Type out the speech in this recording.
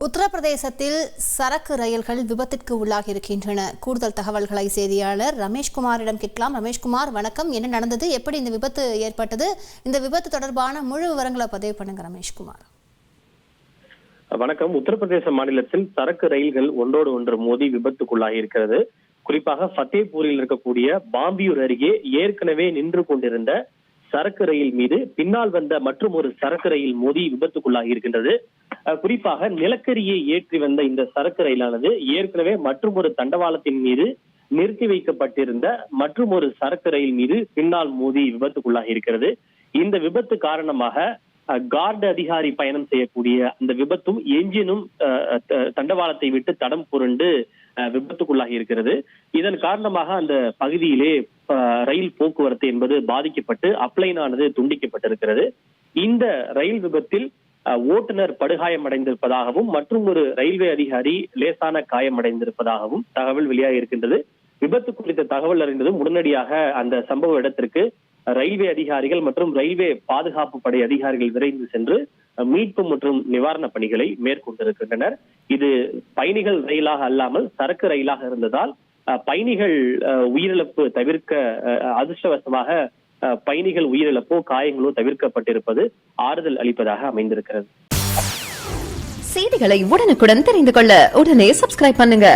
உத்தரப்பிரதேசத்தில் சரக்கு ரயில்கள் விபத்திற்கு உள்ளாகி இருக்கின்றன. கூடுதல் தகவல்களை செய்தியாளர் ரமேஷ்குமாரிடம் கேட்கலாம். ரமேஷ்குமார், வணக்கம். என்ன நடந்தது? எப்படி இந்த விபத்து ஏற்பட்டது? இந்த விபத்து தொடர்பான முழு விவரங்களை பதிவு பண்ணுங்க ரமேஷ்குமார். வணக்கம். உத்தரப்பிரதேச மாநிலத்தில் சரக்கு ரயில்கள் ஒன்றோடு ஒன்று மோதி விபத்துக்குள்ளாகி இருக்கிறது. குறிப்பாக ஃபத்தேபூரில் இருக்கக்கூடிய பாம்பியூர் அருகே ஏற்கனவே நின்று கொண்டிருந்த சரக்கு ரயில் மீது பின்னால் வந்த மற்றும் ஒரு சரக்கு ரயில் மோதி விபத்துக்குள்ளாகி இருக்கின்றது. குறிப்பாக நிலக்கரியை ஏற்றி வந்த இந்த சரக்கு ரயிலானது ஏற்கனவே மற்றும் ஒரு தண்டவாளத்தின் மீது நிறுத்தி வைக்கப்பட்டிருந்த மற்றும் ஒரு சரக்கு ரயில் மீது பின்னால் மோதி விபத்துக்குள்ளாகி இருக்கிறது. இந்த விபத்து காரணமாக கார்டு அதிகாரி பயணம் செய்யக்கூடிய அந்த விபத்தும் எஞ்சினும் தண்டவாளத்தை விட்டு தடம் புரண்டு விபத்துக்குள்ளாகி இருக்கிறது. இதன் காரணமாக அந்த பகுதியிலே ரயில் போக்குவரத்து என்பது பாதிக்கப்பட்டு அப்ளைனானது துண்டிக்கப்பட்டிருக்கிறது. இந்த ரயில் விபத்தில் ஓட்டுநர் படுகாயம் அடைந்திருப்பதாகவும் மற்றும் ஒரு ரயில்வே அதிகாரி லேசான காயம் அடைந்திருப்பதாகவும் தகவல் வெளியாகி இருக்கின்றது. விபத்து குறித்த தகவல் அறிந்ததும் உடனடியாக அந்த சம்பவ இடத்திற்கு ரயில்வே அதிகாரிகள் மற்றும் ரயில்வே பாதுகாப்பு படை அதிகாரிகள் விரைந்து சென்று மீட்பு மற்றும் நிவாரண பணிகளை மேற்கொண்டிருக்கின்றனர். இது பயணிகள் ரயிலாக அல்லாமல் சரக்கு ரயிலாக இருந்ததால் பயணிகள் உயிரிழப்பு தவிர்க்க அதிர்ஷ்டவசமாக பயணிகள் உயிரிழப்போ காயங்களோ தவிர்க்கப்பட்டிருப்பது ஆறுதல் அளிப்பதாக அமைந்திருக்கிறது. செய்திகளை உடனுக்குடன் தெரிந்து கொள்ள உடனே சப்ஸ்கிரைப் பண்ணுங்க.